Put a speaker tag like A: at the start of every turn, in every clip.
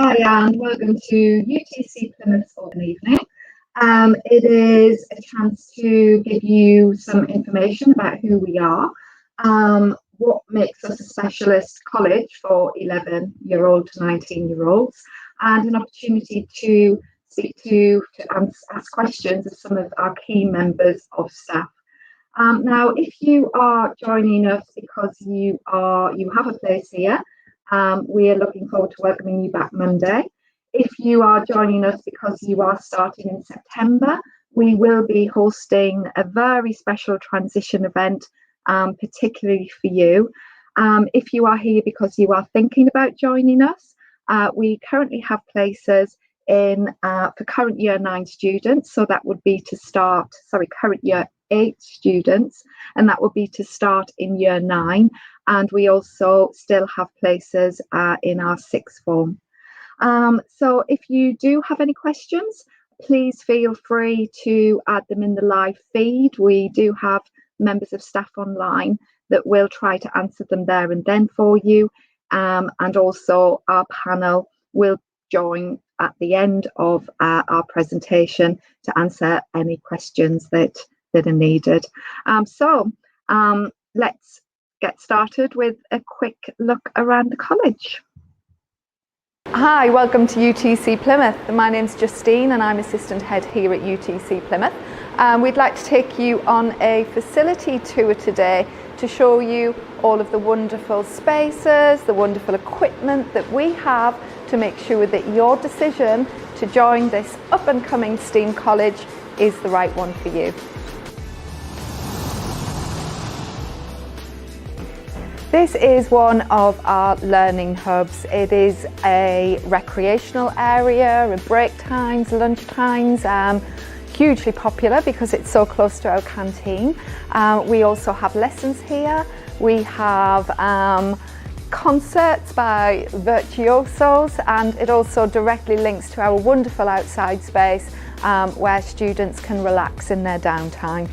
A: Hi, and welcome to UTC Plymouth Open Evening. It is a chance to give you some information about who we are, what makes us a specialist college for 11-year-old to 19-year-olds, and an opportunity to speak to ask questions of some of our key members of staff. Now, if you are joining us because you have a place here, we are looking forward to welcoming you back Monday. If you are joining us because you are starting in September, we will be hosting a very special transition event, particularly for you. If you are here because you are thinking about joining us, we currently have places for current year 9 students, so that would be to start, current year 8 students, and that would be to start in year 9. And we also still have places in our 6th form. So if you do have any questions, please feel free to add them in the live feed. We do have members of staff online that will try to answer them there and then for you. And also our panel will join at the end of our presentation to answer any questions that are needed. So let's get started with a quick look around the college.
B: Hi, welcome to UTC Plymouth. My name's Justine and I'm Assistant Head here at UTC Plymouth. We'd like to take you on a facility tour today to show you all of the wonderful spaces, the wonderful equipment that we have to make sure that your decision to join this up and coming STEAM college is the right one for you. This is one of our learning hubs. It is a recreational area, at break times, lunch times, hugely popular because it's so close to our canteen. We also have lessons here. We have concerts by virtuosos, and it also directly links to our wonderful outside space where students can relax in their downtime.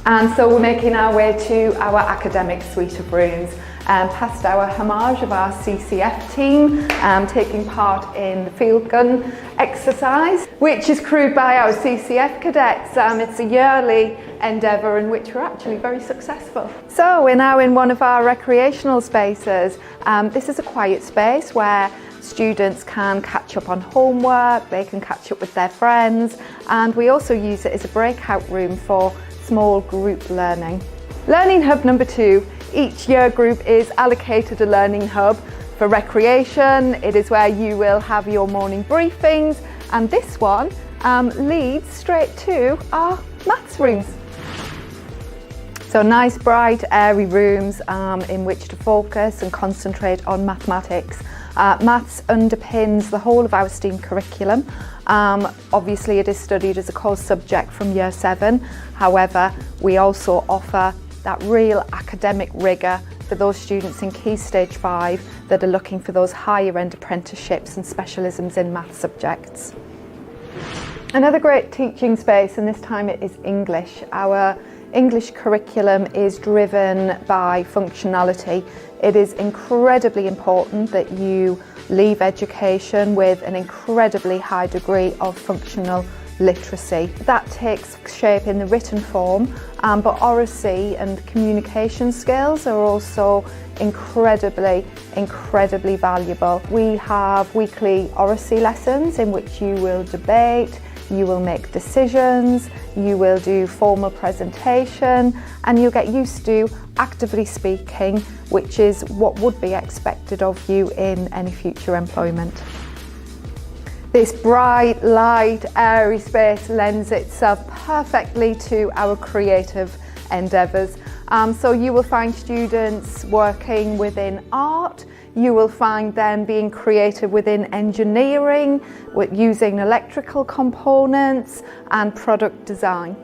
B: And so we're making our way to our academic suite of rooms, past our homage of our CCF team, taking part in the field gun exercise, which is crewed by our CCF cadets. It's a yearly endeavour in which we're actually very successful. So we're now in one of our recreational spaces. This is a quiet space where students can catch up on homework, they can catch up with their friends, and we also use it as a breakout room for small group learning. Learning hub number 2. Each year group is allocated a learning hub. For recreation, it is where you will have your morning briefings, and this one leads straight to our maths rooms. So nice, bright, airy rooms in which to focus and concentrate on mathematics. Maths underpins the whole of our STEAM curriculum. Obviously it is studied as a core subject from year 7. However, we also offer that real academic rigour for those students in Key Stage 5 that are looking for those higher end apprenticeships and specialisms in maths subjects. Another great teaching space, and this time it is English. Our English curriculum is driven by functionality. It is incredibly important that you leave education with an incredibly high degree of functional literacy. That takes shape in the written form, but oracy and communication skills are also incredibly valuable. We have weekly oracy lessons in which you will debate, you will make decisions, you will do formal presentation, and you'll get used to actively speaking, which is what would be expected of you in any future employment. This bright, light, airy space lends itself perfectly to our creative endeavours. So you will find students working within art, you will find them being creative within engineering, with using electrical components and product design.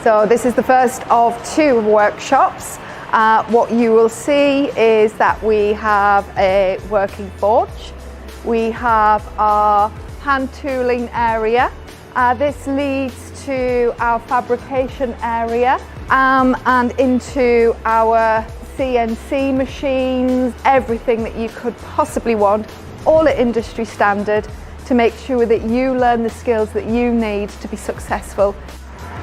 B: So this is the first of 2 workshops. What you will see is that we have a working forge, we have our hand tooling area, this leads to our fabrication area and into our CNC machines, everything that you could possibly want, all at industry standard, to make sure that you learn the skills that you need to be successful.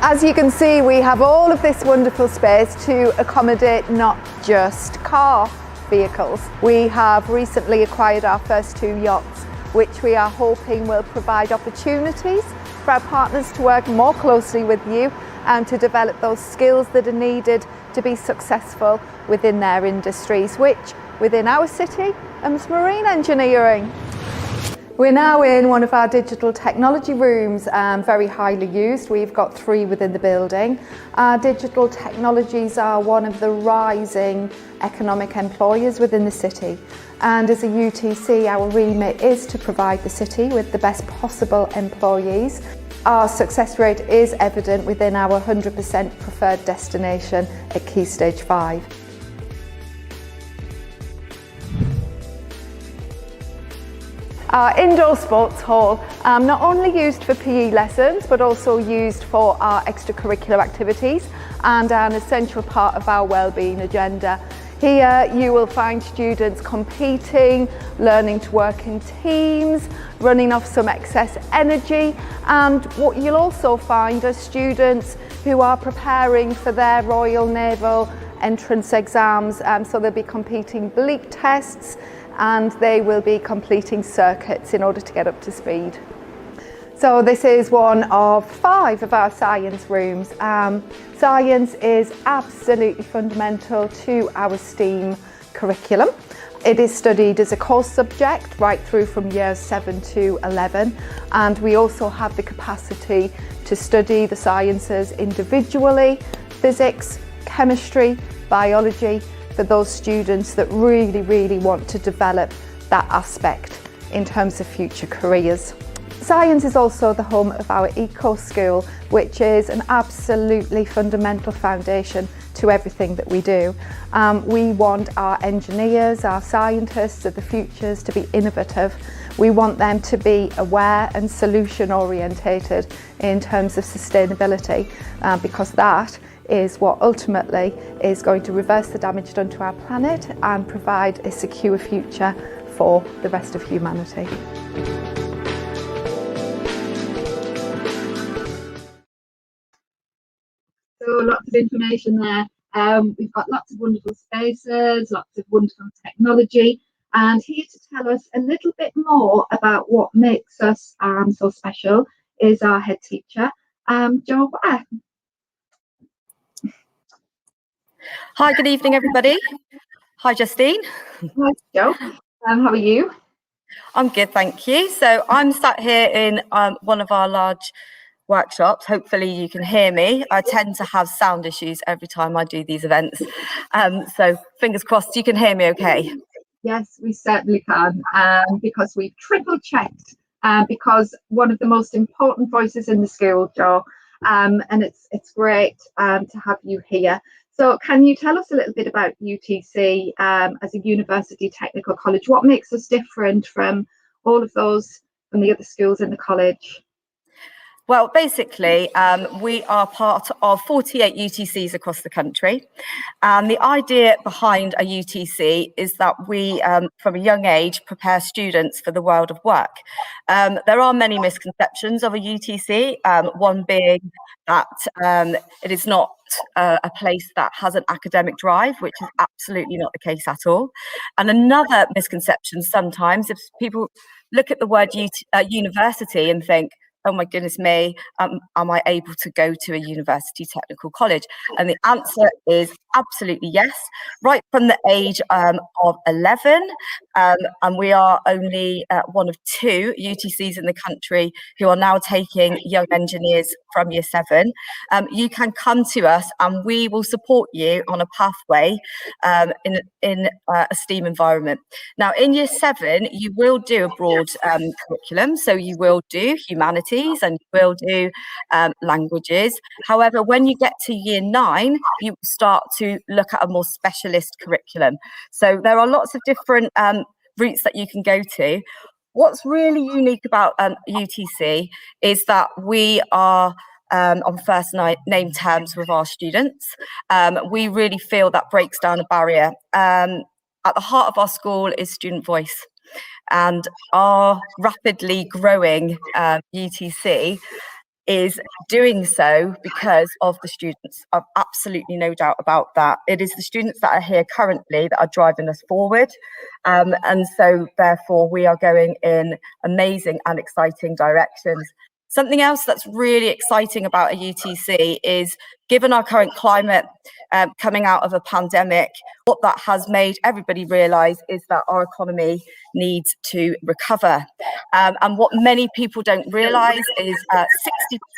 B: As you can see, we have all of this wonderful space to accommodate not just car vehicles. We have recently acquired our first 2 yachts, which we are hoping will provide opportunities for our partners to work more closely with you and to develop those skills that are needed to be successful within their industries, which within our city is marine engineering. We're now in one of our digital technology rooms, very highly used. We've got 3 within the building. Our digital technologies are one of the rising economic employers within the city. And as a UTC, our remit is to provide the city with the best possible employees. Our success rate is evident within our 100% preferred destination at Key Stage 5. Our indoor sports hall, not only used for PE lessons, but also used for our extracurricular activities and an essential part of our wellbeing agenda. Here you will find students competing, learning to work in teams, running off some excess energy, and what you'll also find are students who are preparing for their Royal Naval entrance exams, so they'll be competing bleak tests and they will be completing circuits in order to get up to speed. So this is one of 5 of our science rooms. Science is absolutely fundamental to our STEAM curriculum. It is studied as a course subject right through from years 7 to 11, and we also have the capacity to study the sciences individually, physics, chemistry, biology, for those students that really want to develop that aspect in terms of future careers. Science is also the home of our Eco School, which is an absolutely fundamental foundation to everything that we do. We want our engineers, our scientists of the futures to be innovative. We want them to be aware and solution orientated in terms of sustainability, because that is what ultimately is going to reverse the damage done to our planet and provide a secure future for the rest of humanity.
A: So lots of information there. We've got lots of wonderful spaces, lots of wonderful technology, and here to tell us a little bit more about what makes us so special is our head teacher, Jo Ware.
C: Hi, good evening, everybody. Hi, Justine.
A: Hi, Jo. How are you?
C: I'm good, thank you. So I'm sat here in one of our large workshops. Hopefully you can hear me. I tend to have sound issues every time I do these events. So fingers crossed you can hear me okay.
A: Yes, we certainly can, because we've triple checked, because one of the most important voices in the school, Jo, and it's great to have you here. So can you tell us a little bit about UTC as a university technical college? What makes us different from all of those from the other schools in the college?
C: Well, basically, we are part of 48 UTCs across the country. And the idea behind a UTC is that we, from a young age, prepare students for the world of work. There are many misconceptions of a UTC, one being that it is not a place that has an academic drive, which is absolutely not the case at all. And another misconception sometimes, if people look at the word university and think, oh my goodness me, am I able to go to a university technical college? And the answer is absolutely yes, right from the age of 11. And we are only one of 2 UTCs in the country who are now taking young engineers from year 7. You can come to us and we will support you on a pathway in a STEAM environment. Now, in year 7, you will do a broad curriculum. So you will do humanities and you will do languages. However, when you get to year 9, you start to look at a more specialist curriculum. So there are lots of different routes that you can go to. What's really unique about UTC is that we are on first name terms with our students. We really feel that breaks down a barrier. At the heart of our school is student voice, and our rapidly growing UTC is doing so because of the students. I've absolutely no doubt about that. It is the students that are here currently that are driving us forward. And so therefore we are going in amazing and exciting directions. Something else that's really exciting about a UTC is, given our current climate, coming out of a pandemic, what that has made everybody realise is that our economy needs to recover. And what many people don't realise is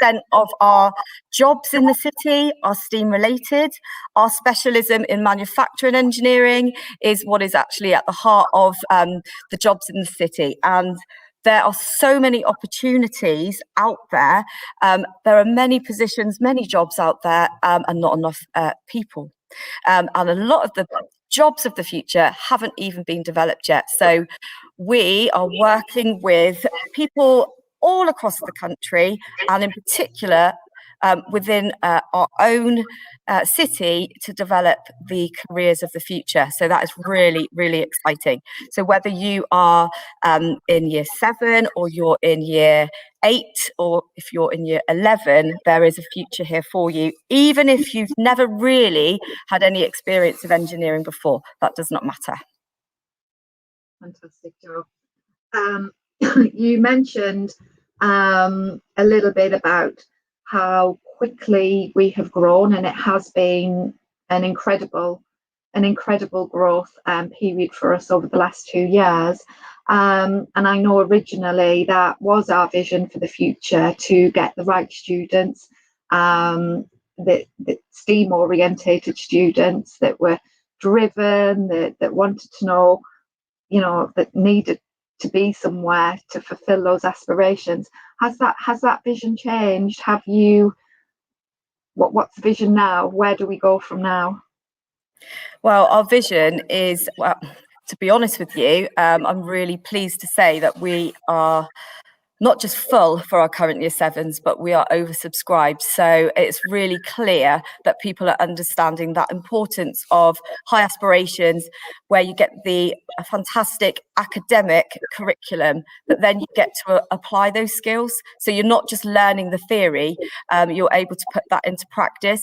C: 60% of our jobs in the city are STEAM related. Our specialism in manufacturing engineering is what is actually at the heart of the jobs in the city. And there are so many opportunities out there. There are many positions, many jobs out there, and not enough people. And a lot of the jobs of the future haven't even been developed yet. So we are working with people all across the country, and in particular within our own city, to develop the careers of the future. So that is really, really exciting. So whether you are in year 7 or you're in year 8, or if you're in year 11, there is a future here for you, even if you've never really had any experience of engineering before. That does not matter.
A: Fantastic, Jo. You mentioned a little bit about how quickly we have grown, and it has been an incredible growth period for us over the last 2 years. And I know originally that was our vision for the future, to get the right students, the STEAM orientated students that were driven, that wanted to know, that needed to be somewhere to fulfill those aspirations. Has that vision changed? Have you? What's the vision now? Where do we go from now?
C: Well, our vision is, well, to be honest with you, I'm really pleased to say that we are not just full for our current year 7s, but we are oversubscribed. So it's really clear that people are understanding that importance of high aspirations, where you get the fantastic academic curriculum, but then you get to apply those skills. So you're not just learning the theory, you're able to put that into practice.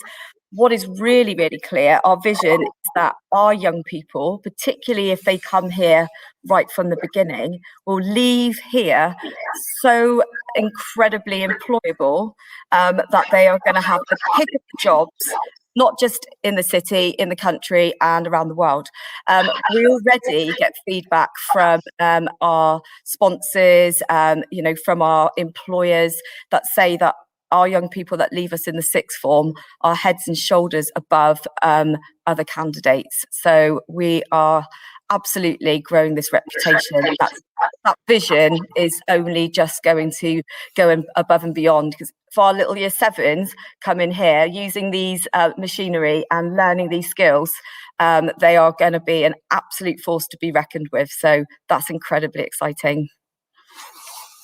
C: What is really, really clear, our vision is that our young people, particularly if they come here right from the beginning, will leave here so incredibly employable that they are going to have the pick of the jobs, not just in the city, in the country, and around the world. We already get feedback from our sponsors, from our employers, that say that our young people that leave us in the 6th form are heads and shoulders above other candidates. So we are absolutely growing this reputation. That vision is only just going to go above and beyond, because for our little year 7s come in here using these machinery and learning these skills, they are going to be an absolute force to be reckoned with. So that's incredibly exciting.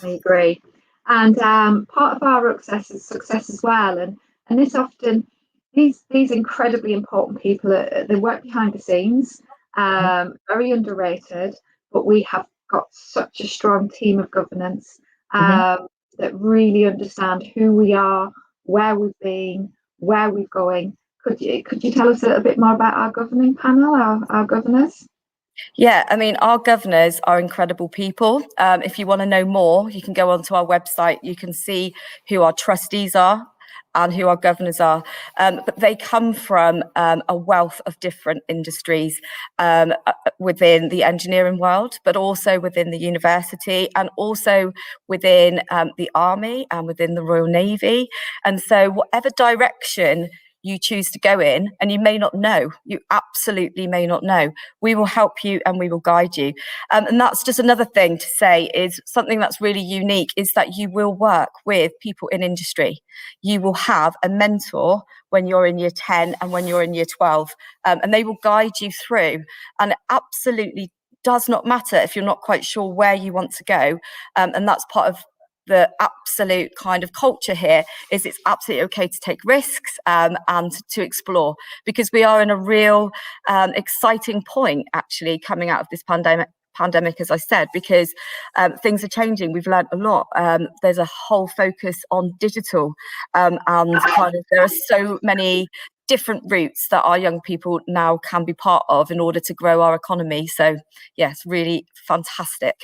A: I agree. And part of our success as well, and this often, these incredibly important people, they work behind the scenes, very underrated, but we have got such a strong team of governance that really understand who we are, where we've been, where we're going. Could you tell us a little bit more about our governing panel, our governors?
C: Yeah, I mean, our governors are incredible people. If you want to know more, you can go onto our website. You can see who our trustees are and who our governors are. But they come from a wealth of different industries within the engineering world, but also within the university, and also within the Army and within the Royal Navy. And so whatever direction you choose to go in, and you may not know, you absolutely may not know, we will help you and we will guide you. And that's just another thing to say, is something that's really unique, is that you will work with people in industry. You will have a mentor when you're in year 10 and when you're in year 12, and they will guide you through. And it absolutely does not matter if you're not quite sure where you want to go. And that's part of the absolute kind of culture here is it's absolutely okay to take risks and to explore, because we are in a real exciting point actually coming out of this pandemic, as I said, because things are changing. We've learned a lot. There's a whole focus on digital, and kind of there are so many different routes that our young people now can be part of in order to grow our economy. So yes, really fantastic.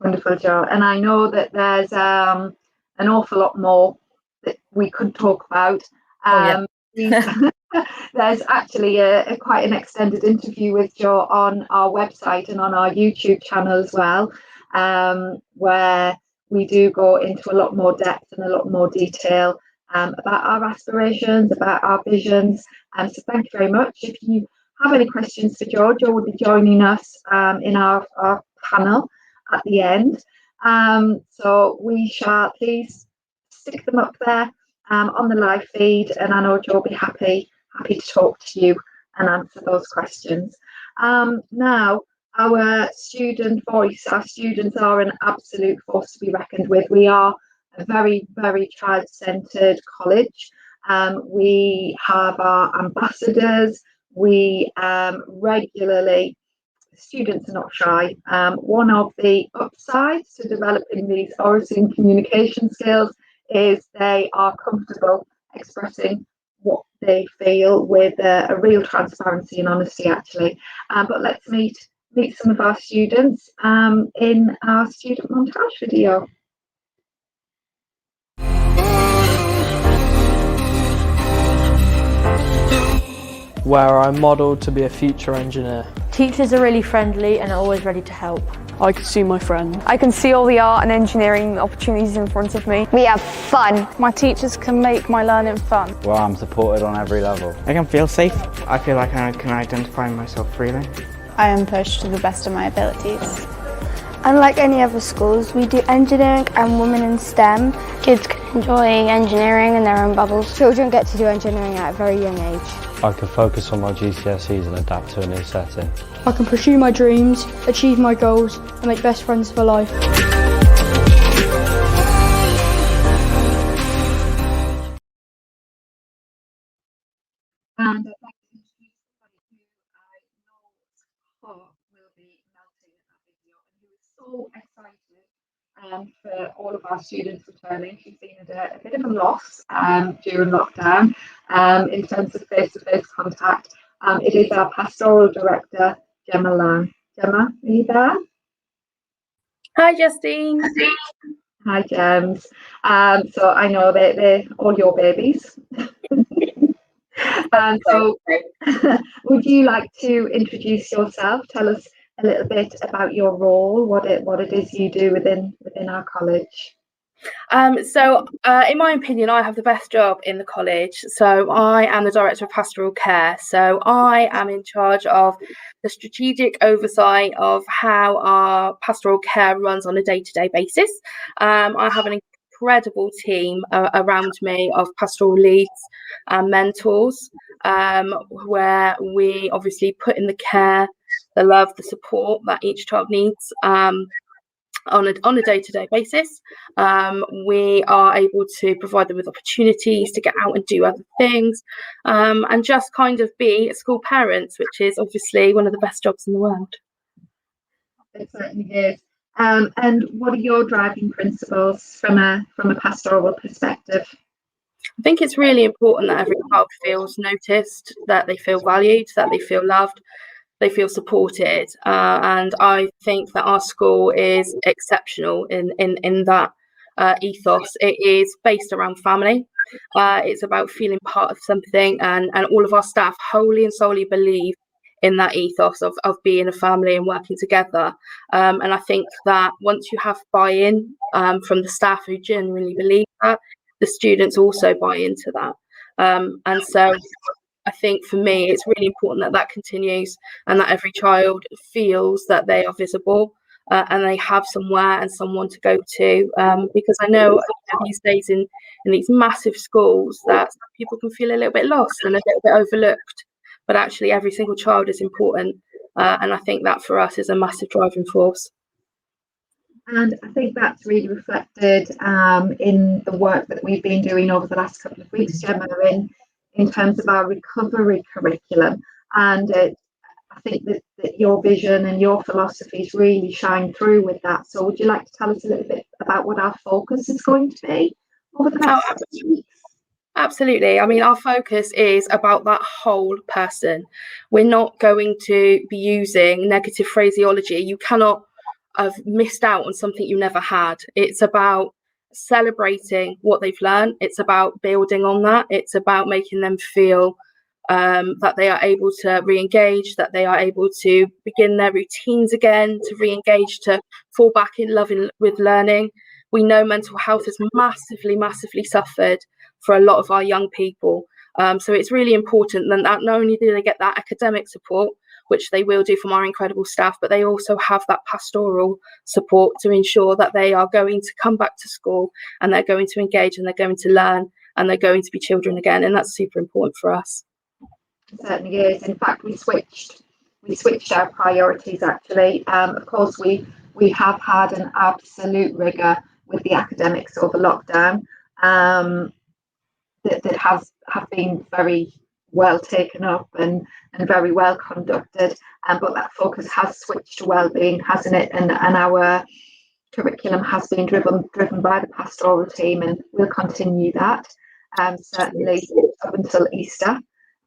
A: Wonderful, Jo. And I know that there's an awful lot more that we could talk about. There's actually quite an extended interview with Jo on our website and on our YouTube channel as well, where we do go into a lot more depth and a lot more detail about our aspirations, about our visions. So thank you very much. If you have any questions for Jo, Jo will be joining us in our panel at the end. So we shall please stick them up there on the live feed, and I know Jo will be happy to talk to you and answer those questions. Now, our student voice, our students are an absolute force to be reckoned with. We are a very, very child-centred college. We have our ambassadors. We regularly, students are not shy. One of the upsides to developing these oracy and communication skills is they are comfortable expressing what they feel with a real transparency and honesty, actually. But let's meet some of our students in our student montage video.
D: Where I modelled to be a future engineer.
E: Teachers are really friendly and are always ready to help.
D: I can see my friend.
B: I can see all the art and engineering opportunities in front of me.
F: We have fun.
G: My teachers can make my learning fun.
H: Well, I'm supported on every level.
I: I can feel safe. I feel like I can identify myself freely.
G: I am pushed to the best of my abilities.
F: Unlike any other schools, we do engineering and women in STEM. Kids can enjoy engineering in their own bubbles. Children get to do engineering at a very young age.
H: I can focus on my GCSEs and adapt to a new setting.
J: I can pursue my dreams, achieve my goals, and make best friends for life.
A: And I'd like to introduce somebody who I know's heart will be melting at that video, and who is so excited for all of our students returning. She's been at a bit of a loss during lockdown in terms of face-to-face contact. It is our pastoral director, Gemma Lang. Gemma, are you there?
K: Hi, Justine.
A: Hi, Gems. So I know that they're all your babies. So would you like to introduce yourself? Tell us a little bit about your role, what it is you do within our college.
K: In my opinion, I have the best job in the college. So I am the Director of Pastoral Care. So I am in charge of the strategic oversight of how our pastoral care runs on a day-to-day basis. I have an incredible team around me of pastoral leads and mentors, where we obviously put in the care, the love, the support that each child needs on a day-to-day basis. We are able to provide them with opportunities to get out and do other things, and just kind of be school parents, which is obviously one of the best jobs in the world.
A: It certainly is. And what are your driving principles from a pastoral perspective?
K: I think it's really important that every child feels noticed, that they feel valued, that they feel loved, they feel supported, and I think that our school is exceptional in that ethos. It is based around family. It's about feeling part of something, and all of our staff wholly and solely believe in that ethos of being a family and working together. And I think that once you have buy-in from the staff who genuinely believe that, the students also buy into that. And so I think for me, it's really important that continues, and that every child feels that they are visible and they have somewhere and someone to go to. Because I know these days in these massive schools that people can feel a little bit lost and a little bit overlooked, but actually every single child is important. And I think that for us is a massive driving force.
A: And I think that's really reflected in the work that we've been doing over the last couple of weeks, Gemma, in terms of our recovery curriculum. And I think that your vision and your philosophies really shine through with that. So would you like to tell us a little bit about what our focus is going to be over the next couple of weeks?
K: Absolutely. I mean, our focus is about that whole person. We're not going to be using negative phraseology. You cannot have missed out on something you never had. It's about celebrating what they've learned. It's about building on that. It's about making them feel that they are able to re-engage, that they are able to begin their routines again, to re-engage, to fall back in love with learning. We know mental health has massively suffered for a lot of our young people. So it's really important that not only do they get that academic support, which they will do from our incredible staff, but they also have that pastoral support to ensure that they are going to come back to school and they're going to engage and they're going to learn and they're going to be children again. And that's super important for us.
A: It certainly is. In fact, we switched our priorities actually. Of course, we have had an absolute rigour with the academics over lockdown that have been very well taken up and very well conducted. But that focus has switched to wellbeing, hasn't it? And our curriculum has been driven by the pastoral team, and we'll continue that certainly up until Easter.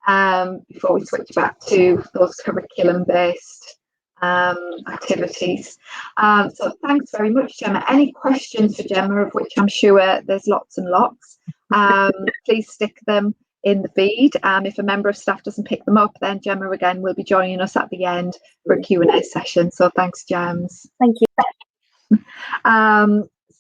A: Before we switch back to those curriculum-based activities. So thanks very much, Gemma. Any questions for Gemma, of which I'm sure there's lots and lots, please stick them in the feed. If a member of staff doesn't pick them up, then Gemma again will be joining us at the end for a Q&A session. So thanks, Gems.
K: Thank you.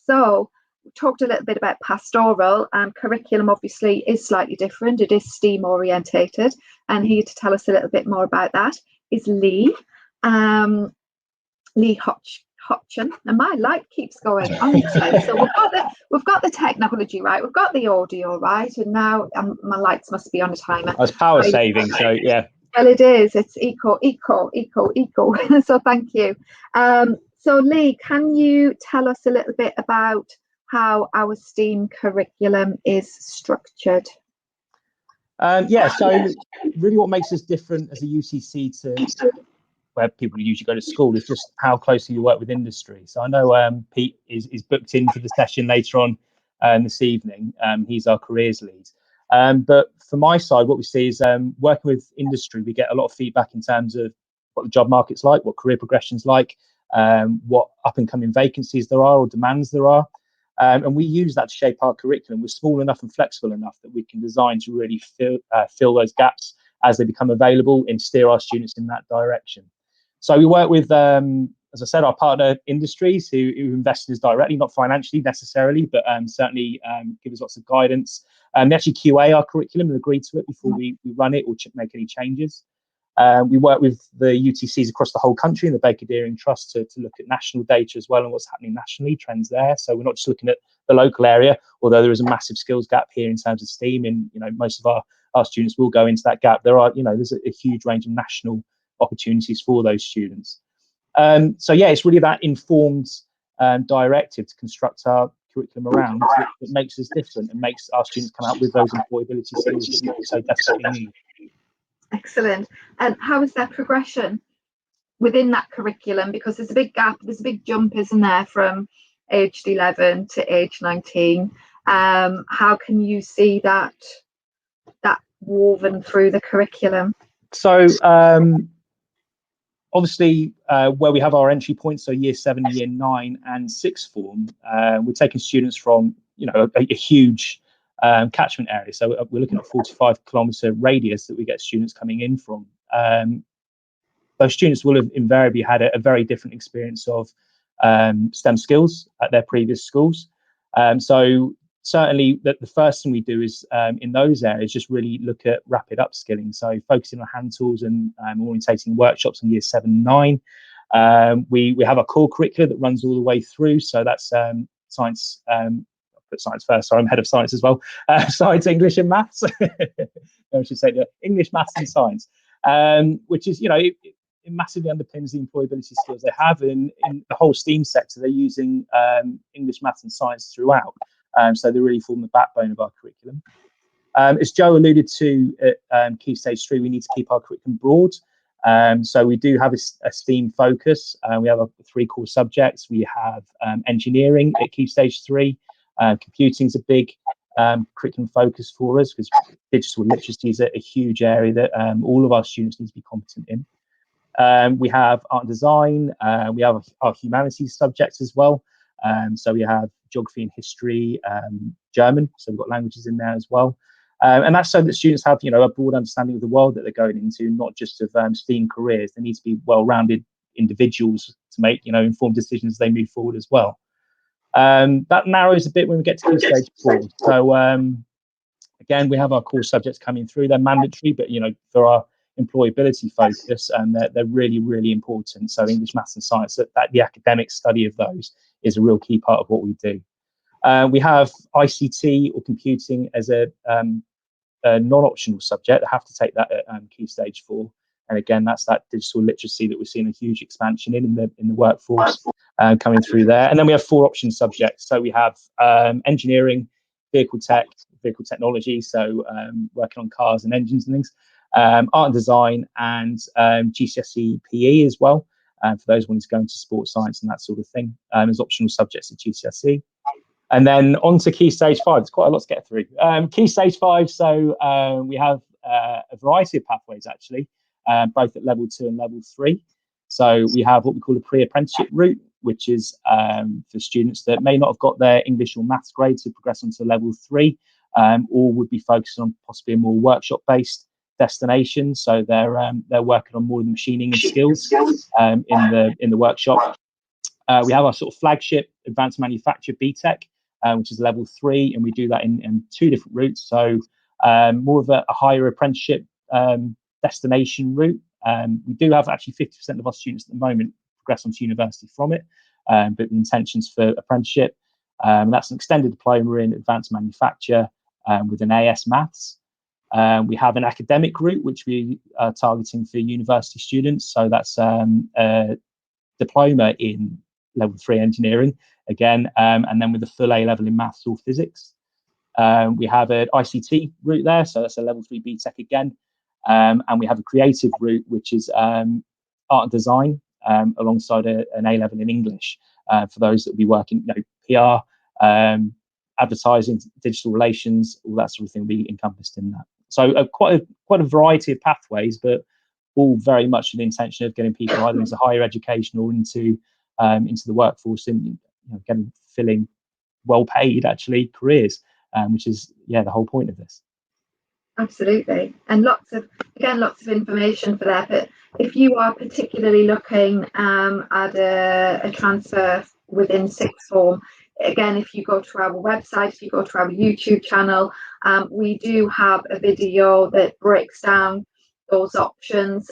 A: So we talked a little bit about pastoral. Curriculum obviously is slightly different. It is STEAM orientated, and here to tell us a little bit more about that is Lee. Lee Hodgson, and my light keeps going honestly. So we've got the technology right, we've got the audio right, and now my lights must be on a timer.
L: It's power saving, so yeah.
A: Well, it is. It's eco. So thank you. So Lee, can you tell us a little bit about how our STEAM curriculum is structured?
L: So really what makes us different as a UTC to where people usually go to school is just how closely you work with industry. So I know Pete is booked in for the session later on this evening. He's our careers lead. But for my side, what we see is working with industry, we get a lot of feedback in terms of what the job market's like, what career progression's like, what up and coming vacancies there are or demands there are. And we use that to shape our curriculum. We're small enough and flexible enough that we can design to really fill those gaps as they become available and steer our students in that direction. So we work with, as I said, our partner industries who invest in us directly, not financially necessarily, but certainly give us lots of guidance. They actually QA our curriculum and agree to it before we run it or make any changes. We work with the UTCs across the whole country and the Baker Deering Trust to look at national data as well and what's happening nationally, trends there. So we're not just looking at the local area, although there is a massive skills gap here in terms of STEAM, and most of our students will go into that gap. There's a huge range of national opportunities for those students. So yeah, it's really that informed directive to construct our curriculum around that makes us different and makes our students come out with those employability skills that we so desperately need.
A: Excellent. And how is that progression within that curriculum? Because there's a big gap, there's a big jump, isn't there, from aged 11 to age 19. How can you see that woven through the curriculum?
L: So obviously, where we have our entry points, so year 7, year 9 and sixth form, we're taking students from a huge catchment area. So we're looking at a 45-kilometre radius that we get students coming in from. Those students will have invariably had a very different experience of STEM skills at their previous schools. So certainly the first thing we do is in those areas just really look at rapid upskilling. So focusing on hand tools and orientating workshops in year 7 and 9. We have a core curriculum that runs all the way through. So that's science. Put science first. Sorry, I'm head of science as well. Science, English, and maths. I should say English, maths, and science, which is it massively underpins the employability skills they have. In the whole STEAM sector, they're using English, maths and science throughout. So they really form the backbone of our curriculum. As Joe alluded to at Key Stage 3, we need to keep our curriculum broad. So we do have a STEAM focus. We have 3 core subjects. We have engineering at Key Stage 3. Computing is a big curriculum focus for us because digital literacy is a huge area that all of our students need to be competent in. We have art and design. We have our humanities subjects as well. So we have geography and history, German. So we've got languages in there as well. And that's so that students have, a broad understanding of the world that they're going into, not just of STEAM careers. They need to be well-rounded individuals to make, informed decisions as they move forward as well. That narrows a bit when we get to Key Stage 4. So again, we have our core subjects coming through. They're mandatory, but for our employability focus, and they're really, really important. So English, maths and science, that the academic study of those is a real key part of what we do. We have ICT or computing as a non-optional subject. They have to take that at Key Stage 4. And again, that's that digital literacy that we're seeing a huge expansion in the workforce coming through there. And then we have 4 option subjects. So we have engineering, vehicle technology, so working on cars and engines and things, art and design, and GCSE PE as well, for those wanting to go into sports science and that sort of thing, as optional subjects at GCSE. And then on to Key Stage 5. There's quite a lot to get through. Key Stage 5, so we have a variety of pathways, actually, both at level 2 and level 3. So we have what we call a pre-apprenticeship route, which is for students that may not have got their English or maths grade to progress onto level 3, or would be focused on possibly a more workshop-based destination. So they're working on more of the machining and skills in the workshop. We have our sort of flagship advanced manufacture BTEC, which is level 3, and we do that in 2 different routes. So more of a higher apprenticeship destination route. We do have actually 50% of our students at the moment progress onto university from it, but the intentions for apprenticeship. That's an extended diploma in advanced manufacture with an AS Maths. We have an academic route, which we are targeting for university students. So that's a diploma in level 3 engineering again, and then with a full A level in maths or physics. We have an ICT route there, so that's a level 3 BTEC again. And we have a creative route, which is art and design, alongside an A level in English, for those that will be working, PR, advertising, digital relations, all that sort of thing will be encompassed in that. So quite a variety of pathways, but all very much with the intention of getting people either into higher education or into the workforce and filling well-paid actually careers, which is the whole point of this.
A: Absolutely, and lots of information for that. But if you are particularly looking at a transfer within sixth form, again, if you go to our website, if you go to our YouTube channel, we do have a video that breaks down those options.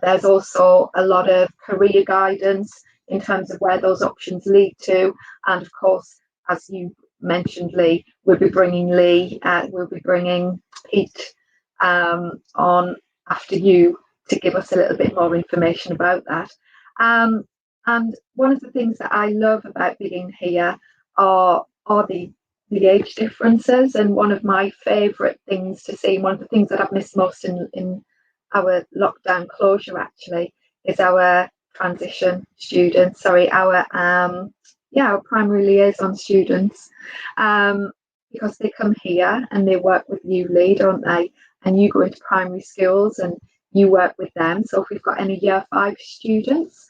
A: There's also a lot of career guidance in terms of where those options lead to, and of course, as you mentioned, Lee, we'll be bringing Pete on after you to give us a little bit more information about that. And one of the things that I love about being here are the age differences. And one of my favourite things to see, one of the things that I've missed most in our lockdown closure actually, is our transition students. Sorry, our primary liaison students, because they come here and they work with you, Lee, don't they? And you go into primary schools and you work with them. So if we've got any year 5 students,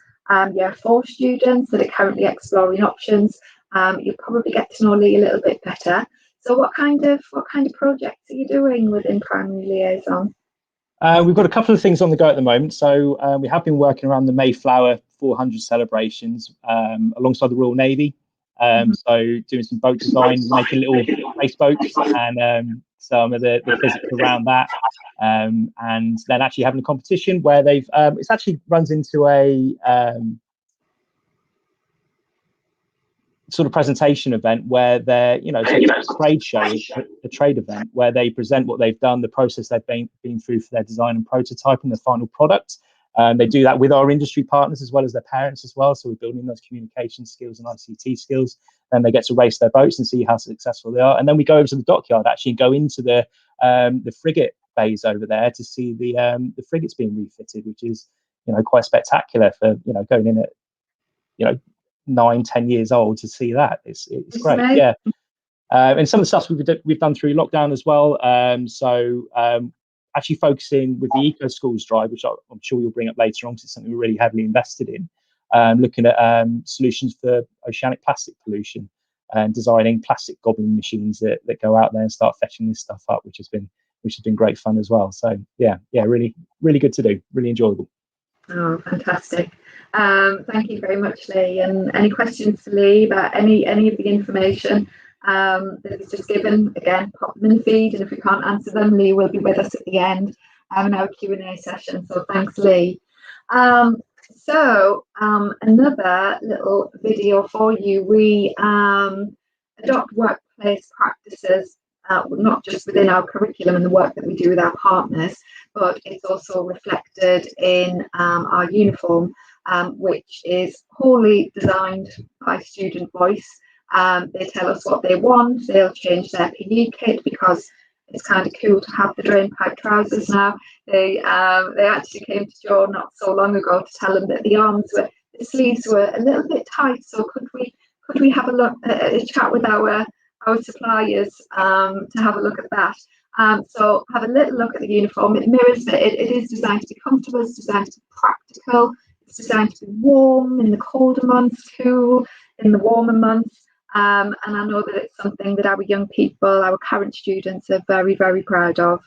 A: year 4 students that are currently exploring options, you'll probably get to know Lee a little bit better. So what kind of projects are you doing within primary liaison?
L: We've got a couple of things on the go at the moment. So we have been working around the Mayflower 400 celebrations alongside the Royal Navy. So doing some boat design, making little race boats, and some of the physics around that, and then actually having a competition where they've it actually runs into a sort of presentation event where they're it's a trade show, a trade event where they present what they've done, the process they've been through for their design and prototyping the final product, They do that with our industry partners as well as their parents as well. So we're building those communication skills and ICT skills. Then they get to race their boats and see how successful they are. And then we go over to the dockyard actually and go into the frigate bays over there to see the frigates being refitted, which is, you know, quite spectacular for, you know, going in at, you know, 9-10 years old to see that. It's great.
A: Nice.
L: Yeah. And some of the stuff we've done through lockdown as well. Actually focusing with the Eco Schools drive, which I'm sure you'll bring up later on, because it's something we're really heavily invested in, looking at solutions for oceanic plastic pollution and designing plastic goblin machines that go out there and start fetching this stuff up, which has been great fun as well. So yeah, really good to do, really enjoyable.
A: Oh, fantastic. Thank you very much, Lee. And any questions for Lee about any of the information that is just given, again, pop them in the feed, and if we can't answer them, Lee will be with us at the end in our Q&A session. So thanks, Lee. Another little video for you. We adopt workplace practices, not just within our curriculum and the work that we do with our partners, but it's also reflected in our uniform, which is wholly designed by student voice. They tell us what they want. They'll change their PE kit because it's kind of cool to have the drain pipe trousers now. They actually came to Joe not so long ago to tell them that the sleeves were a little bit tight. So could we have a chat with our suppliers to have a look at that? So have a little look at the uniform. It mirrors it. It is designed to be comfortable. It's designed to be practical. It's designed to be warm in the colder months, cool in the warmer months. And I know that it's something that our young people, our current students, are very, very proud of.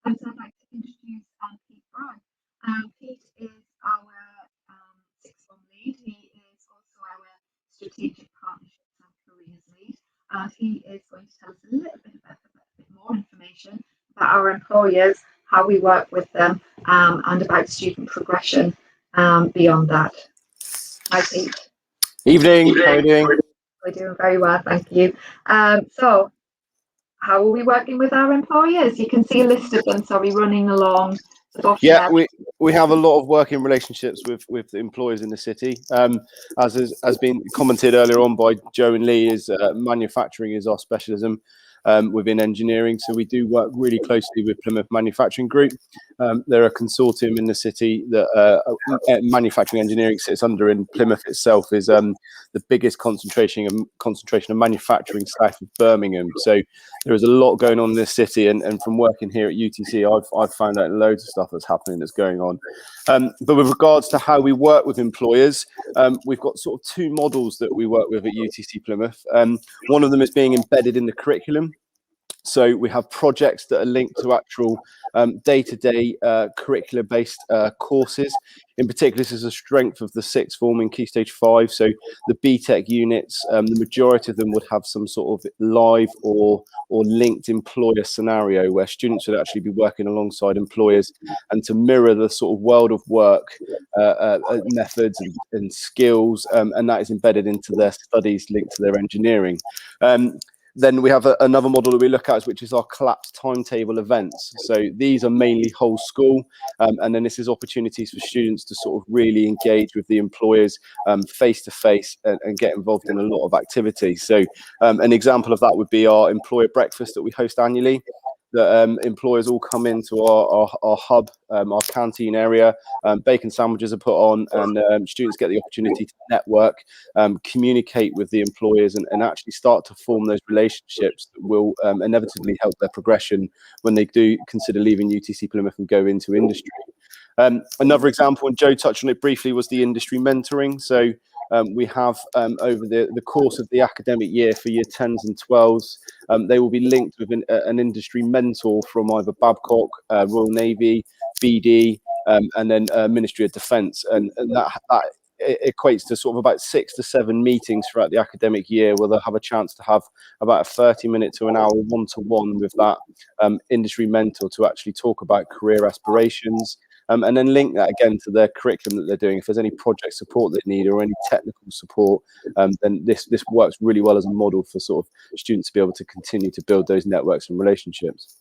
A: And so I'd like to introduce Pete Brown. Pete is our sixth form lead. He is also our strategic partnerships and careers lead. He is going to tell us a little bit more information about our employers, how we work with them, and about student progression beyond that. Hi, Pete.
M: Evening. How are you doing?
A: We're doing very well, thank you. So how are we working with our employers? You can see a list of them, sorry, running along the bottom.
M: Yeah, we have a lot of working relationships with the employers in the city. As has been commented earlier on by Joe and Lee, manufacturing is our specialism within engineering. So we do work really closely with Plymouth Manufacturing Group. They're a consortium in the city that manufacturing engineering sits under. In Plymouth itself is the biggest concentration of manufacturing south of Birmingham. So there is a lot going on in this city, and from working here at UTC, I've found out loads of stuff that's happening, that's going on. But with regards to how we work with employers, we've got sort of two models that we work with at UTC Plymouth. One of them is being embedded in the curriculum. So we have projects that are linked to actual day-to-day curricular-based courses. In particular, this is a strength of the sixth form in Key Stage 5. So the BTEC units, the majority of them would have some sort of live or linked employer scenario where students would actually be working alongside employers, and to mirror the sort of world of work methods and skills, and that is embedded into their studies linked to their engineering. Then we have another model that we look at, which is our collapsed timetable events. So these are mainly whole school, and then this is opportunities for students to sort of really engage with the employers face to face and get involved in a lot of activities. So an example of that would be our employer breakfast that we host annually. That employers all come into our hub, our canteen area. Bacon sandwiches are put on, and students get the opportunity to network, communicate with the employers, and actually start to form those relationships that will inevitably help their progression when they do consider leaving UTC Plymouth and go into industry. Another example, and Joe touched on it briefly, was the industry mentoring. So we have over the course of the academic year for year 10s and 12s, they will be linked with an industry mentor from either Babcock, Royal Navy, BD, and then Ministry of Defence, and that equates to sort of about 6 to 7 meetings throughout the academic year, where they'll have a chance to have about a 30-minute to an hour one-to-one with that industry mentor to actually talk about career aspirations, and then link that again to their curriculum that they're doing. If there's any project support they need or any technical support, then this works really well as a model for sort of students to be able to continue to build those networks and relationships.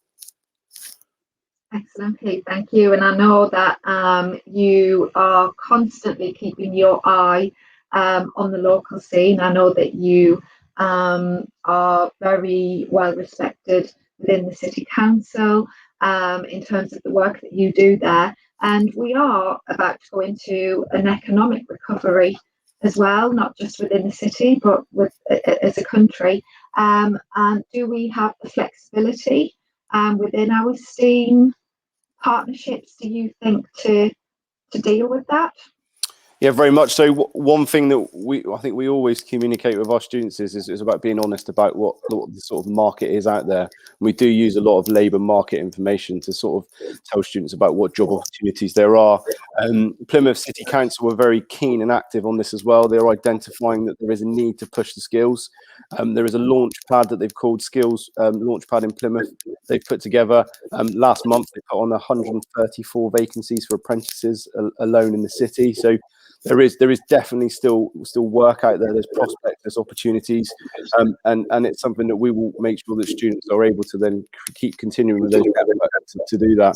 A: Excellent, Pete, thank you. And I know that you are constantly keeping your eye on the local scene. I know that you are very well respected within the City Council in terms of the work that you do there. And we are about to go into an economic recovery as well, not just within the city, but as a country. And do we have the flexibility within our STEAM partnerships, do you think, to deal with that?
M: Yeah, very much so. One thing that I think we always communicate with our students is about being honest about what the sort of market is out there. We do use a lot of labour market information to sort of tell students about what job opportunities there are. Plymouth City Council were very keen and active on this as well. They're identifying that there is a need to push the skills. There is a launch pad that they've called Skills Launchpad in Plymouth. They've put together last month. They put on 134 vacancies for apprentices alone in the city. So there is definitely still work out there. There's prospects, there's opportunities, and it's something that we will make sure that students are able to then keep continuing with those to do that.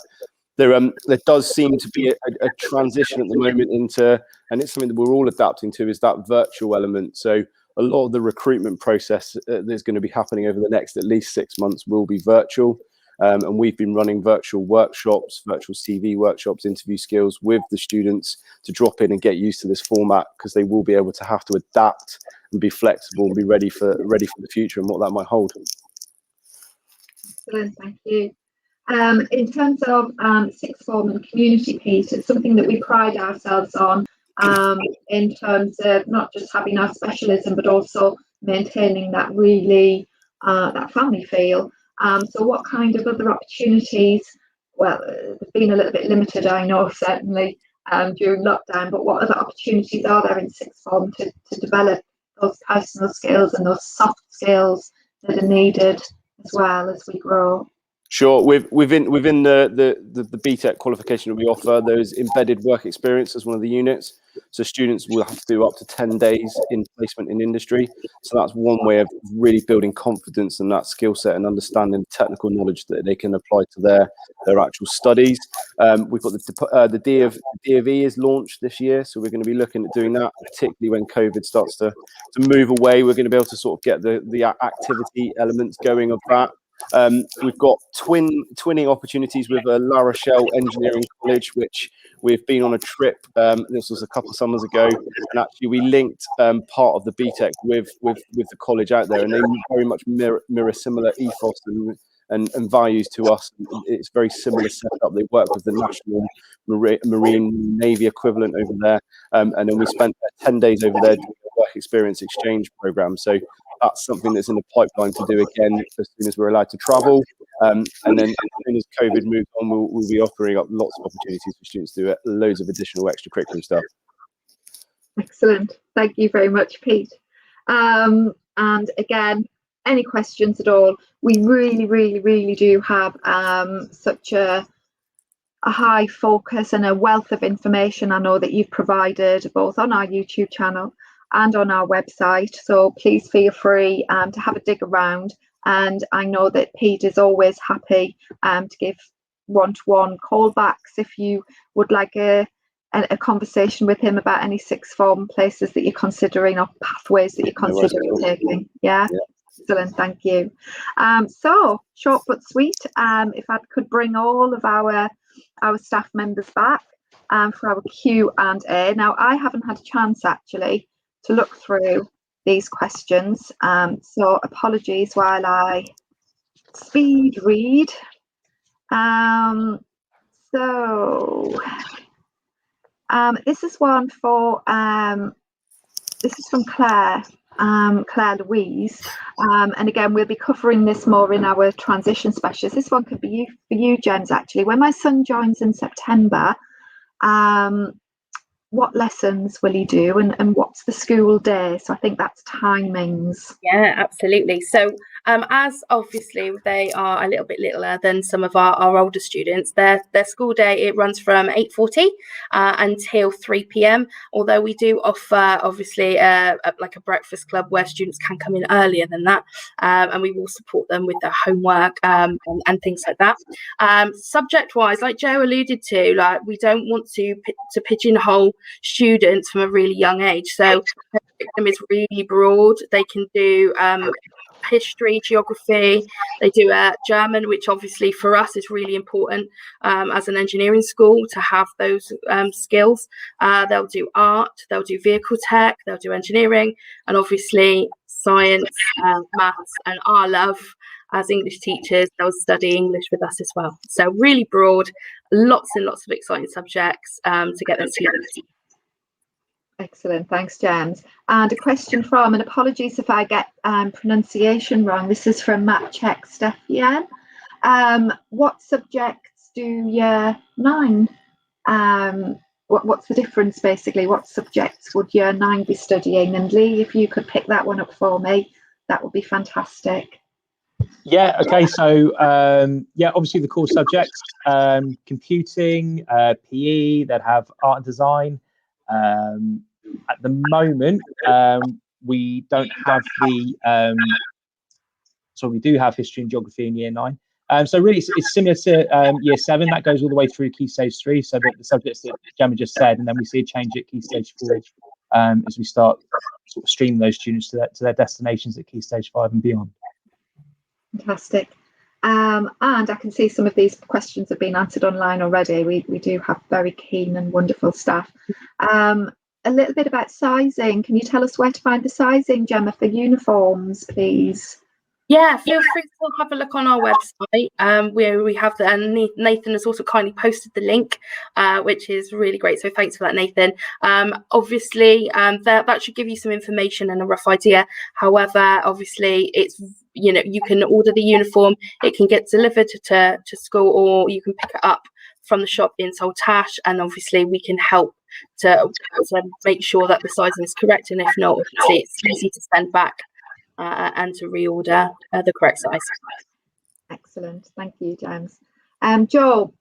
M: There does seem to be a transition at the moment into, and it's something that we're all adapting to, is that virtual element. So a lot of the recruitment process that's going to be happening over the next at least 6 months will be virtual. And we've been running virtual workshops, virtual CV workshops, interview skills with the students to drop in and get used to this format, because they will be able to have to adapt and be flexible and be ready for the future and what that might hold.
A: Excellent, thank you. In terms of sixth form and community piece, it's something that we pride ourselves on in terms of not just having our specialism, but also maintaining that really that family feel. So what kind of other opportunities, well, they've been a little bit limited, I know, certainly during lockdown, but what other opportunities are there in sixth form to develop those personal skills and those soft skills that are needed as well as we grow?
M: Sure. Within the BTEC qualification that we offer, there's embedded work experience as one of the units. So students will have to do up to 10 days in placement in industry. So that's one way of really building confidence and that skill set and understanding technical knowledge that they can apply to their actual studies. We've got the DofE is launched this year, so we're going to be looking at doing that, particularly when COVID starts to move away. We're going to be able to sort of get the activity elements going of that. We've got twinning opportunities with La Rochelle Engineering College, which we've been on a trip. This was a couple of summers ago, and actually we linked part of the BTEC with the college out there, and they very much mirror similar ethos and values to us. It's very similar setup. They work with the National Marine Navy equivalent over there, and then we spent 10 days over there doing a work experience exchange program. So that's something that's in the pipeline to do again as soon as we're allowed to travel. And then as soon as COVID moves on, we'll be offering up lots of opportunities for students to do loads of additional extracurricular stuff.
A: Excellent. Thank you very much, Pete. And again, any questions at all? We really do have such a high focus and a wealth of information I know that you've provided both on our YouTube channel and on our website, so please feel free to have a dig around, and I know that Pete is always happy to give one-to-one callbacks if you would like a conversation with him about any sixth form places that you're considering or pathways that you're considering taking. Yeah. Excellent, thank you. So short but sweet, if I could bring all of our staff members back for our Q&A. Now, I haven't had a chance actually to look through these questions, so apologies while I speed read. So this is one for this is from Claire Louise, and again we'll be covering this more in our transition specialist. This one could be for you, James. Actually, when my son joins in September, what lessons will he do, and what's the school day? So I think that's timings.
K: Yeah, absolutely. So as obviously they are a little bit littler than some of our older students, their school day, it runs from 8:40 until 3 p.m. Although we do offer obviously like a breakfast club where students can come in earlier than that, and we will support them with their homework and things like that. Subject wise, like Joe alluded to, like we don't want to pigeonhole students from a really young age. So the curriculum is really broad. They can do history, geography, they do German, which obviously for us is really important as an engineering school to have those skills. They'll do art, they'll do vehicle tech, they'll do engineering, and obviously science, maths, and our love as English teachers, they'll study English with us as well. So really broad, lots and lots of exciting subjects to get them to learn.
A: Excellent, thanks, James. And a question from, and apologies if I get pronunciation wrong, this is from Matt Check Steffian. What subjects do year 9? What's the difference basically? What subjects would year 9 be studying? And Lee, if you could pick that one up for me, that would be fantastic.
L: Yeah, okay, so yeah, obviously the core subjects, computing, PE, they'd have art and design. At the moment, we don't have the, so we do have history and geography in year 9. So really it's similar to year 7, that goes all the way through Key Stage 3, so that the subjects that Gemma just said, and then we see a change at Key Stage 4 as we start sort of streaming those students to their destinations at Key Stage 5 and beyond.
A: Fantastic. And I can see some of these questions have been answered online already. We do have very keen and wonderful staff. A little bit about sizing. Can you tell us where to find the sizing, Gemma, for uniforms, please?
K: Yeah, feel free to have a look on our website where we have and Nathan has also kindly posted the link, which is really great. So thanks for that, Nathan. Obviously, that should give you some information and a rough idea. However, obviously, it's, you know, you can order the uniform, it can get delivered to school, or you can pick it up from the shop in Saltash, and obviously we can help to make sure that the sizing is correct. And if not, obviously it's easy to send back and to reorder the correct size.
A: Excellent, thank you, James. Joel,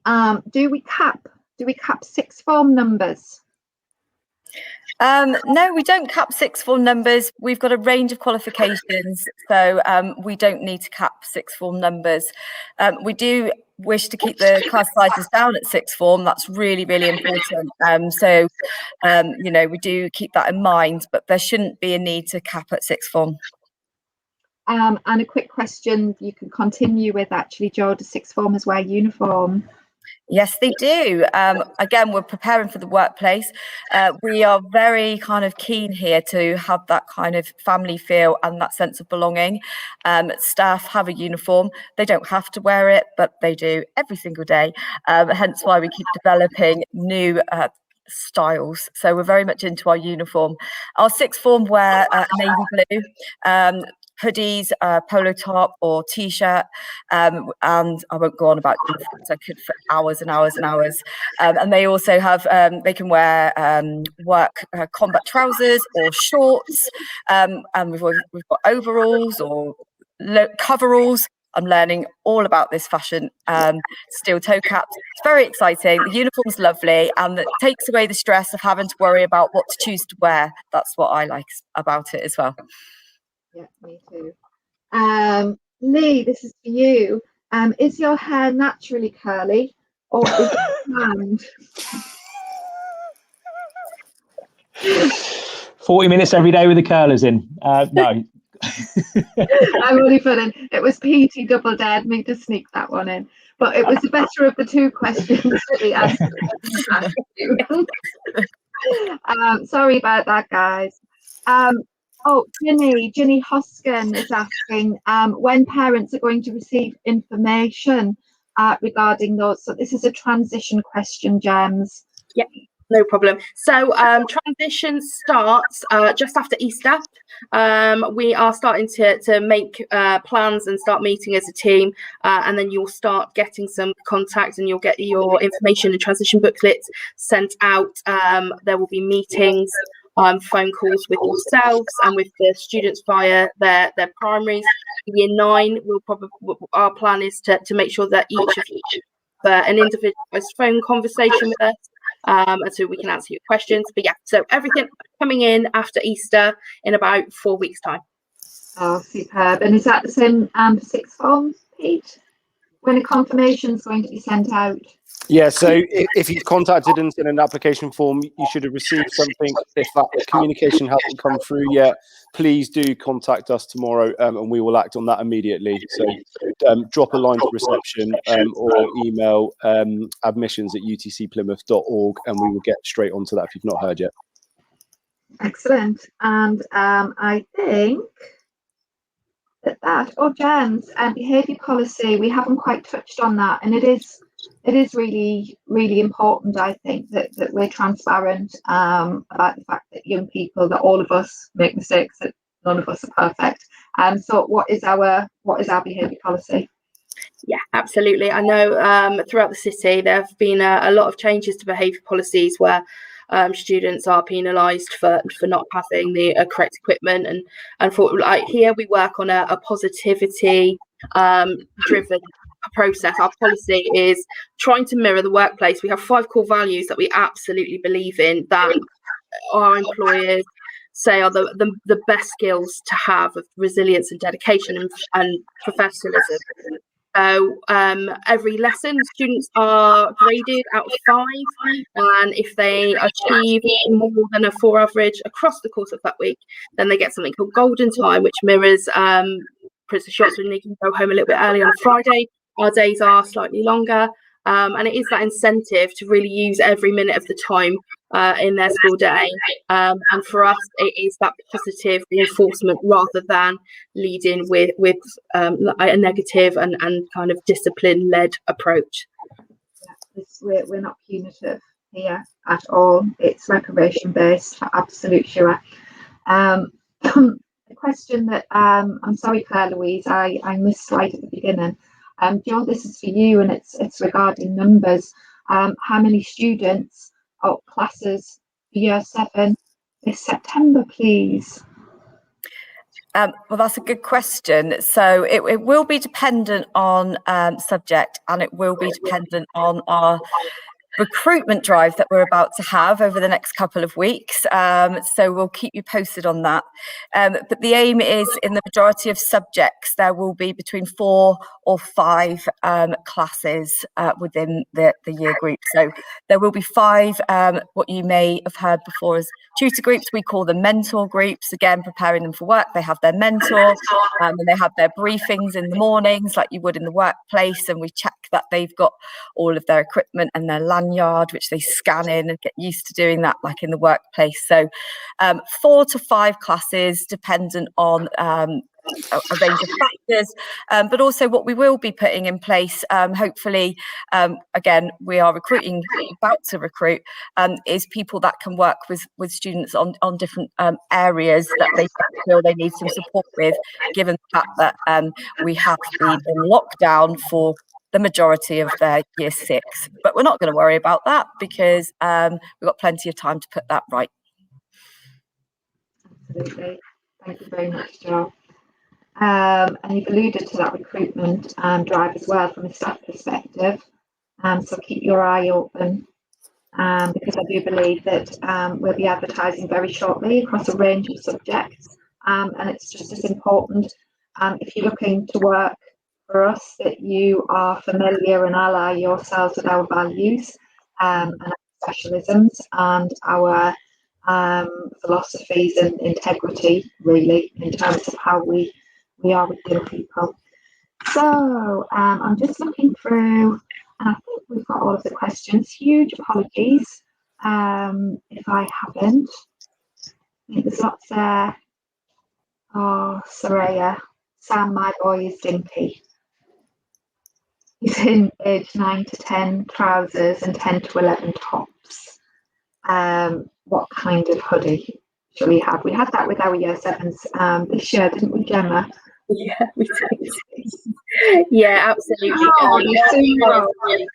A: do we cap sixth form numbers?
C: No, we don't cap sixth form numbers. We've got a range of qualifications, so we don't need to cap sixth form numbers. We do wish to keep the class sizes down at sixth form. That's really, really important. So, you know, we do keep that in mind, but there shouldn't be a need to cap at sixth form.
A: And a quick question you can continue with, actually, Joe, do sixth formers wear uniform?
C: Yes, they do. Again, we're preparing for the workplace. We are very kind of keen here to have that kind of family feel and that sense of belonging. Staff have a uniform. They don't have to wear it, but they do every single day. Hence why we keep developing new styles. So we're very much into our uniform. Our sixth form wear navy blue. Hoodies, polo top or t-shirt, and I won't go on about uniforms, I could for hours and hours and hours. And they also have, they can wear work combat trousers or shorts, and we've got overalls or coveralls. I'm learning all about this fashion. Steel toe caps. It's very exciting. The uniform's lovely, and it takes away the stress of having to worry about what to choose to wear. That's what I like about it as well.
A: Yeah, me too. Lee, this is for you. Is your hair naturally curly or is it planned?
L: 40 minutes every day with the curlers in. No.
A: I'm only funny. It was Petey double dared me to sneak that one in, but it was the better of the two questions that he asked. Sorry about that, guys. Oh, Ginny Hoskin is asking when parents are going to receive information regarding those. So this is a transition question, Gems.
K: Yeah, no problem. So transition starts just after Easter. We are starting to make plans and start meeting as a team, and then you'll start getting some contact, and you'll get your information and transition booklets sent out. There will be meetings, phone calls with yourselves and with the students via their primaries. Year 9 will probably, our plan is to make sure that each of you an individualized phone conversation with us, and so we can answer your questions. But yeah, so everything coming in after Easter in about 4 weeks' time.
A: Oh, superb. And is that the same for sixth form, Pete? When a confirmation is going to be sent out?
M: Yeah, so if you've contacted and sent an application form, you should have received something. If that communication hasn't come through yet, please do contact us tomorrow, and we will act on that immediately. So drop a line to reception or email admissions@utcplymouth.org, and we will get straight onto that if you've not heard yet.
A: Excellent. And I think that Gems, behaviour policy, we haven't quite touched on that, and it is really, really important, I think, that we're transparent about the fact that young people, that all of us make mistakes, that none of us are perfect. So what is our behaviour policy?
K: Yeah, absolutely. I know throughout the city there have been a lot of changes to behaviour policies where students are penalised for not having the correct equipment, and for like here we work on a positivity driven process. Our policy is trying to mirror the workplace. We have 5 core values that we absolutely believe in, that our employers say are the best skills to have, of resilience and dedication and professionalism. So every lesson, students are graded out of 5, and if they achieve more than a 4 average across the course of that week, then they get something called golden time, which mirrors Princess Yachts when they can go home a little bit early on a Friday. Our days are slightly longer, and it is that incentive to really use every minute of the time in their school day. And for us, it is that positive reinforcement rather than leading with a negative and kind of discipline-led approach.
A: Yeah, we're not punitive here at all. It's reparation-based, for absolute sure. The question that I'm sorry, Claire Louise, I missed right at the beginning. Joe, this is for you, and it's regarding numbers. How many students or classes for year 7 this September, please?
C: Well, that's a good question. So it will be dependent on subject, and it will be dependent on our recruitment drive that we're about to have over the next couple of weeks. So we'll keep you posted on that. But the aim is, in the majority of subjects, there will be between 4 or 5 classes within the year group. So there will be 5, what you may have heard before as tutor groups. We call them mentor groups, again, preparing them for work. They have their mentor, and they have their briefings in the mornings like you would in the workplace, and we check that they've got all of their equipment and their lanyard, which they scan in, and get used to doing that like in the workplace. So 4 to 5 classes, dependent on a range of factors, but also what we will be putting in place, hopefully, again, we are about to recruit, is people that can work with students on different areas that they feel they need some support with, given the fact that we have been in lockdown for the majority of their year 6. But we're not going to worry about that, because we've got plenty of time to put that right.
A: Absolutely. Thank you very much, Jo. And you've alluded to that recruitment drive as well from a staff perspective. So keep your eye open, because I do believe that we'll be advertising very shortly across a range of subjects. And it's just as important, if you're looking to work for us, that you are familiar and ally yourselves with our values and our specialisms and our philosophies and integrity, really, in terms of how we are with young people. So I'm just looking through, and I think we've got all of the questions. Huge apologies if I haven't. I think there's lots there. Oh, Soraya, Sam, my boy is Dimpy. is in age 9 to 10 trousers and 10 to 11 tops. What kind of hoodie shall we have? We had that with our year 7s this year, didn't we, Gemma?
K: Yeah, we did. Yeah, absolutely.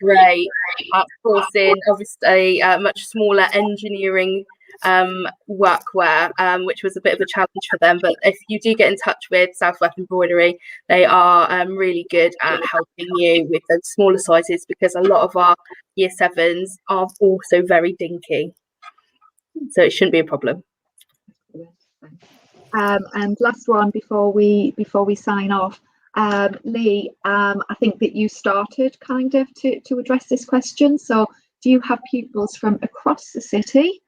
K: Really great at sourcing, obviously, much smaller engineering workwear, which was a bit of a challenge for them. But if you do get in touch with Southwest Embroidery, they are really good at helping you with those smaller sizes, because a lot of our year 7s are also very dinky. So it shouldn't be a problem.
A: And last one before we sign off, Lee, I think that you started kind of to address this question. So do you have pupils from across the city,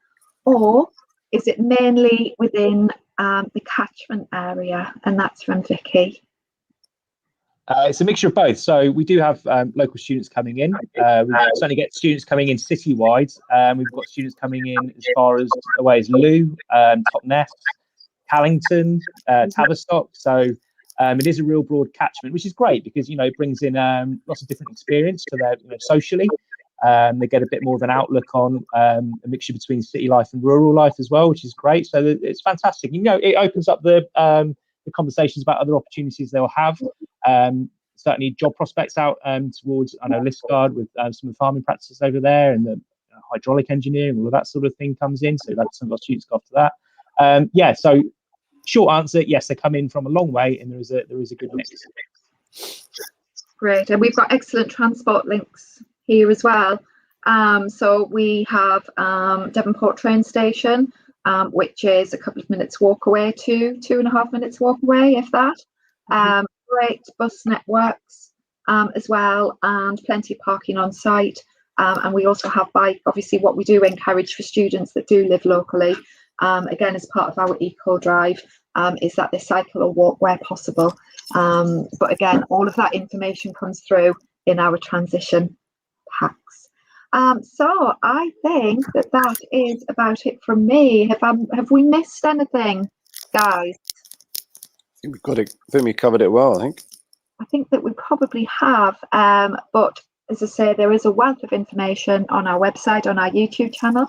A: or is it mainly within the catchment area? And that's from Vicky.
L: It's a mixture of both. So we do have local students coming in. We certainly get students coming in citywide. We've got students coming in as far as away as Lou, Totnes, Callington, Tavistock. So it is a real broad catchment, which is great because, you know, it brings in lots of different experience to their, you know, socially. They get a bit more of an outlook on a mixture between city life and rural life as well, which is great. So it's fantastic. You know, it opens up the conversations about other opportunities they'll have. Certainly job prospects out towards, I know, Liscard with some of the farming practices over there, and the hydraulic engineering, all of that sort of thing comes in. So some of our students go after that. Yeah, so short answer, yes, they come in from a long way, and there is a good mix.
A: Great, and we've got excellent transport links here as well. So we have Devonport train station, which is a couple of minutes walk away to 2.5 minutes walk away, if that. Great bus networks as well, and plenty of parking on site. And we also have bike. Obviously, what we do encourage for students that do live locally, again, as part of our eco drive, is that they cycle or walk where possible. But again, all of that information comes through in our transition packs. So I think that is about it from me. Have we missed anything, guys?
M: I think we've got it. I think we covered it well.
A: I think that we probably have, but as I say, there is a wealth of information on our website, on our YouTube channel.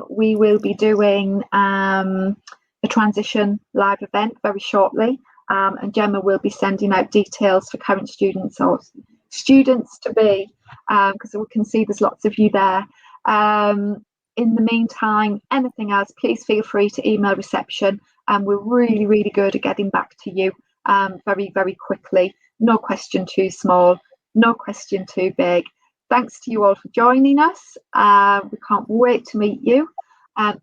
A: We will be doing a transition live event very shortly, and Gemma will be sending out details for current students or students to be, because we can see there's lots of you there. In the meantime, anything else, please feel free to email reception, and we're really, really good at getting back to you very, very quickly. No question too small, no question too big. Thanks to you all for joining us. We can't wait to meet you.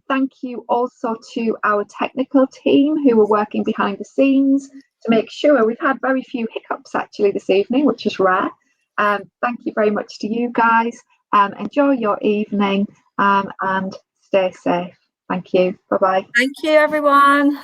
A: Thank you also to our technical team who are working behind the scenes to make sure. We've had very few hiccups actually this evening, which is rare. Thank you very much to you guys. Enjoy your evening and stay safe. Thank you. Bye-bye.
C: Thank you, everyone.